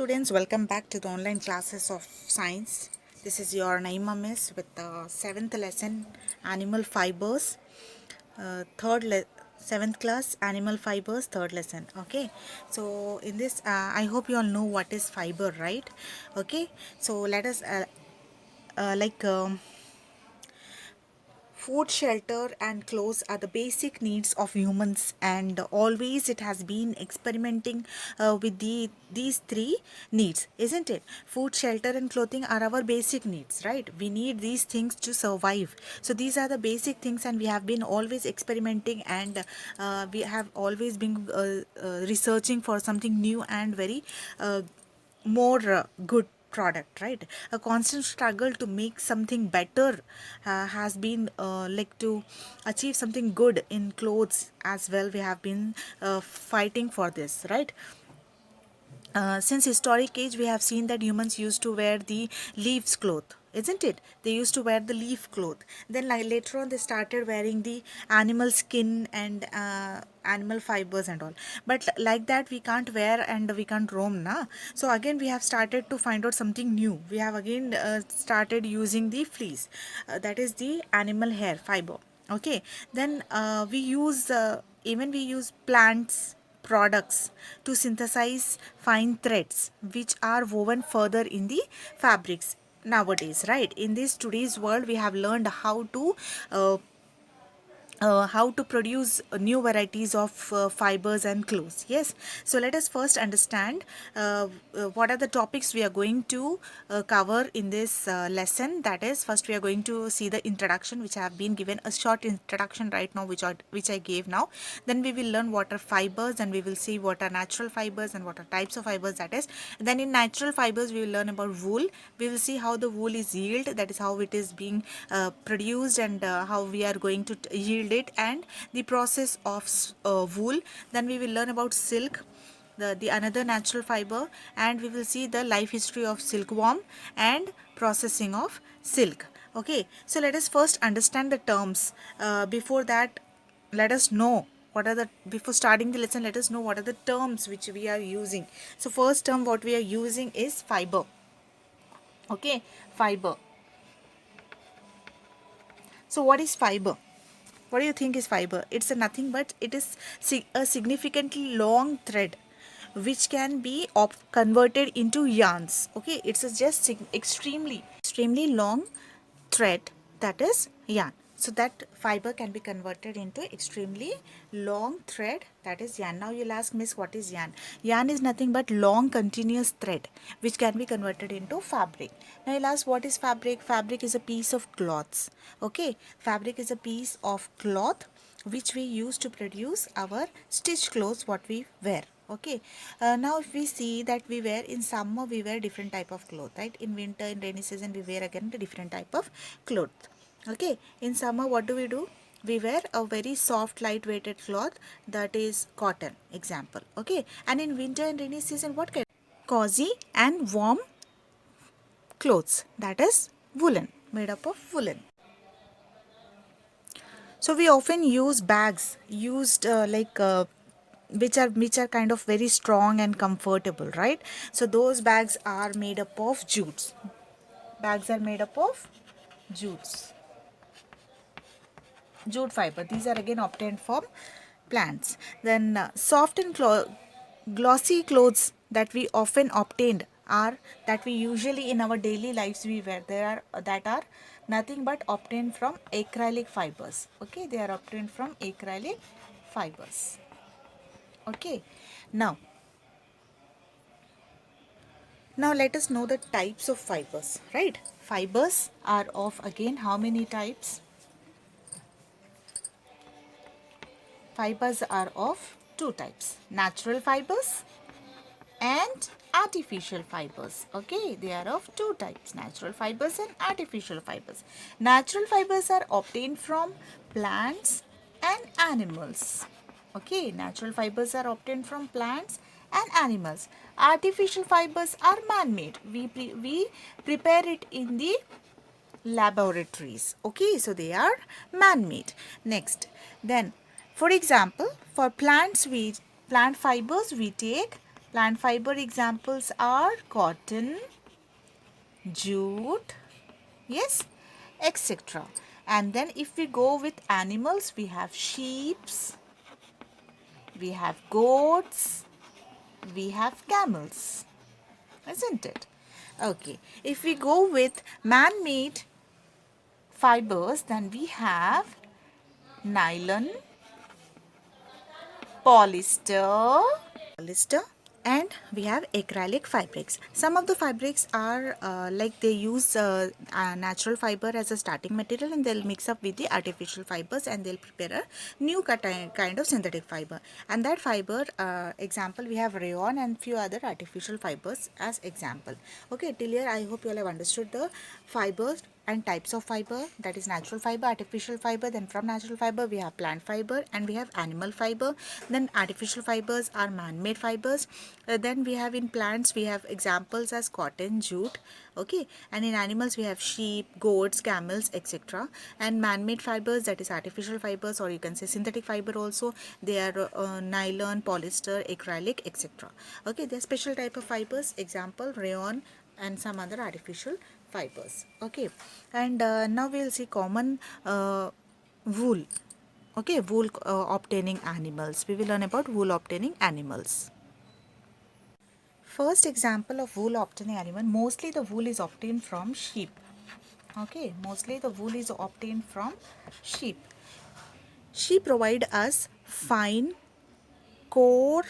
students, welcome back to the online classes of science. This is your Naima Miss with the 7th lesson, Animal Fibers, 7th class, Animal Fibers, 3rd lesson. Okay, so in this, I hope you all know what is fiber, right? Okay, so let us like food, shelter, and clothes are the basic needs of humans, and always it has been experimenting with these three needs, isn't it? Food, shelter, and clothing are our basic needs, right? We need these things to survive. So these are the basic things, and we have been always experimenting, and we have always been researching for something new and very more good product, right? A constant struggle to make something better has been like to achieve something good in clothes as well. We have been fighting for this, right? Since historic age, we have seen that humans used to wear the leaves cloth, isn't it? They used to wear the leaf cloth. Then like, later on they started wearing the animal skin and animal fibers and all. But like that we can't wear and we can't roam, na. So again we have started to find out something new. We have again started using the fleece, that is the animal hair fiber. Okay, then we use even we use plants products to synthesize fine threads which are woven further in the fabrics nowadays, right? In this today's world we have learned uh, how to produce new varieties of fibers and clothes. Yes, so let us first understand what are the topics we are going to cover in this lesson. That is, first we are going to see the introduction, which I have been given a short introduction right now, which I gave now. Then we will learn what are fibers, and we will see what are natural fibers and what are types of fibers, that is. Then in natural fibers we will learn about wool. We will see how the wool is yielded, that is how it is being produced, and how we are going to yield it, and the process of wool. Then we will learn about silk, the another natural fiber, and we will see the life history of silkworm and processing of silk. Okay, so let us first understand the terms. Before that, let us know what are the, before starting the lesson, let us know what are the terms which we are using. So first term what we are using is fiber. Okay, fiber. So what is fiber? What do you think is fiber? It's a nothing but it is a significantly long thread which can be converted into yarns. Okay, it's a just extremely long thread, that is yarn. So that fiber can be converted into extremely long thread, that is yarn. Now you'll ask, Miss, what is yarn? Yarn is nothing but long continuous thread which can be converted into fabric. Now you'll ask, what is fabric? Fabric is a piece of cloths. Okay, fabric is a piece of cloth which we use to produce our stitched clothes what we wear. Okay, now if we see that we wear, in summer we wear different type of cloth, right? In winter, in rainy season, we wear again the different type of cloth. Okay, in summer what do? We wear a very soft light weighted cloth, that is cotton, example. Okay, and in winter and rainy season, what kind? Cozy and warm clothes, that is woolen, made up of woolen. So we often use bags used which are kind of very strong and comfortable, right? So those bags are made up of jutes. Bags are made up of jutes, jute fiber. These are again obtained from plants. Then soft and glossy clothes that we often obtained are, that we usually in our daily lives we wear, there are that are nothing but obtained from acrylic fibers. Okay, they are obtained from acrylic fibers. Okay, now let us know the types of fibers, right? Fibers are of, again, how many types? Fibers are of two types: natural fibers and artificial fibers. Okay, they are of two types: natural fibers and artificial fibers. Natural fibers are obtained from plants and animals. Okay, natural fibers are obtained from plants and animals. Artificial fibers are man-made. We prepare it in the laboratories. Okay, so they are man-made. Next, then, for example, for plant fibers we take Plant fiber examples are cotton, jute, yes, etc. And then if we go with animals, we have sheeps, we have goats, we have camels, isn't it? Okay, if we go with man-made fibers, then we have nylon, polyester, and we have acrylic fabrics. Some of the fabrics are like they use natural fiber as a starting material, and they'll mix up with the artificial fibers, and they'll prepare a new kind of synthetic fiber. And that fiber example, we have rayon and few other artificial fibers as example. Okay, till here I hope you all have understood the fibers and types of fiber, that is natural fiber, artificial fiber. Then from natural fiber we have plant fiber and we have animal fiber. Then artificial fibers are man-made fibers. Then we have in plants, we have examples as cotton, jute, okay, and in animals we have sheep, goats, camels, etc. And man-made fibers, that is artificial fibers, or you can say synthetic fiber also, they are nylon, polyester, acrylic, etc. Okay, they are special type of fibers, example rayon and some other artificial fibers. Okay, and now we'll see common wool. Okay, wool obtaining animals. We will learn about wool obtaining animals. First example of wool obtaining animal, mostly the wool is obtained from sheep. Okay, mostly the wool is obtained from sheep. Sheep provide us fine, core,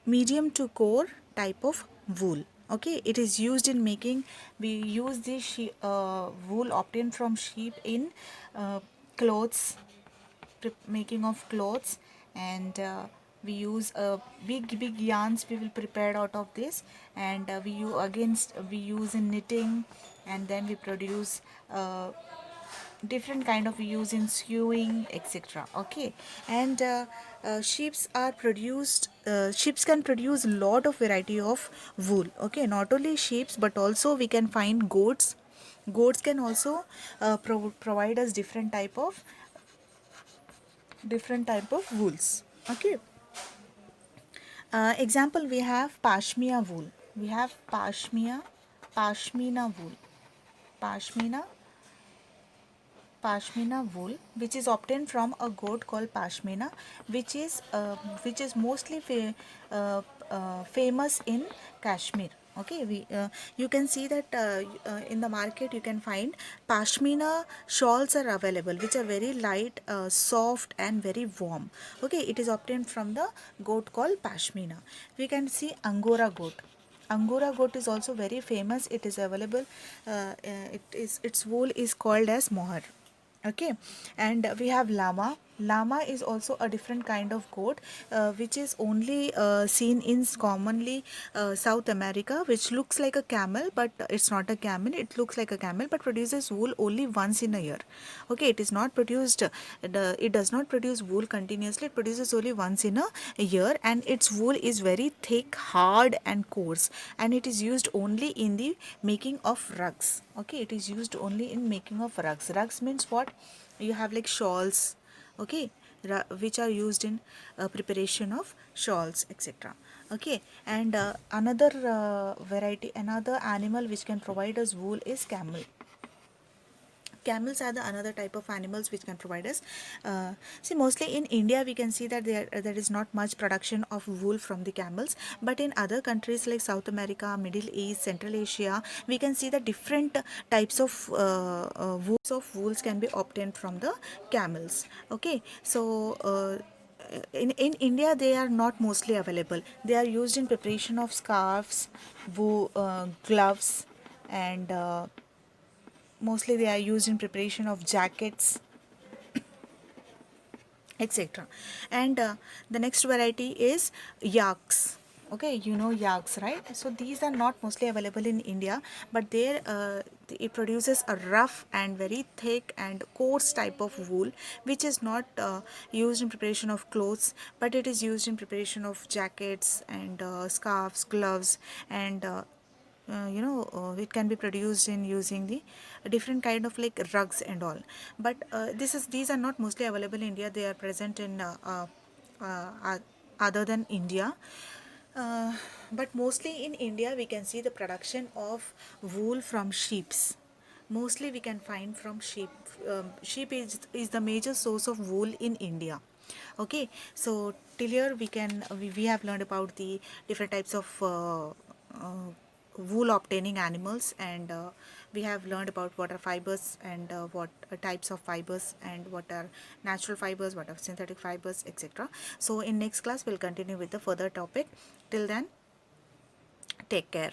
medium to core type of wool. Okay, it is used in making, we use the wool obtained from sheep in clothes, making of clothes, and we use big yarns we will prepare out of this, and we use in knitting, and then we produce different kind of use in sewing, etc. Okay, and sheeps can produce lot of variety of wool. Okay, not only sheeps but also we can find goats. Goats can also provide us different type of wools. Okay, example, we have pashmina wool. We have pashmina wool, pashmina pashmina wool, which is obtained from a goat called pashmina, which is mostly famous in Kashmir. Okay, you can see that in the market you can find pashmina shawls are available, which are very light, soft, and very warm. Okay, it is obtained from the goat called pashmina. We can see angora goat. Angora goat is also very famous. It is available. Its wool is called as mohair. Okay, and we have llama. Llama is also a different kind of goat, which is only seen in commonly South America, which looks like a camel, but it's not a camel. It looks like a camel, but produces wool only once in a year. Okay, it is not produced. It does not produce wool continuously. It produces only once in a year, and its wool is very thick, hard, and coarse, and it is used only in the making of rugs. Okay, it is used only in making of rugs. Rugs means what? You have like shawls, okay, which are used in preparation of shawls, etc. Okay, and another animal which can provide us wool is camel. Camels are the another type of animals which can provide us. See, mostly in India we can see that there is not much production of wool from the camels, but in other countries like South America, Middle East, Central Asia, we can see that different types of wools can be obtained from the camels. Okay, so in India they are not mostly available. They are used in preparation of scarves, gloves, and mostly they are used in preparation of jackets, etc. And the next variety is yaks. Okay, you know yaks, right? So these are not mostly available in India, but there it produces a rough and very thick and coarse type of wool, which is not used in preparation of clothes, but it is used in preparation of jackets and scarves, gloves, and it can be produced in using the different kind of like rugs and all. But these are not mostly available in India. They are present in other than India. Uh, but mostly in India, we can see the production of wool from sheeps. Mostly we can find from sheep. Sheep is the major source of wool in India. Okay, so till here we have learned about the different types of wool obtaining animals, and we have learned about what are fibers, and what types of fibers, and what are natural fibers, what are synthetic fibers, etc. So in next class we'll continue with the further topic. Till then, take care.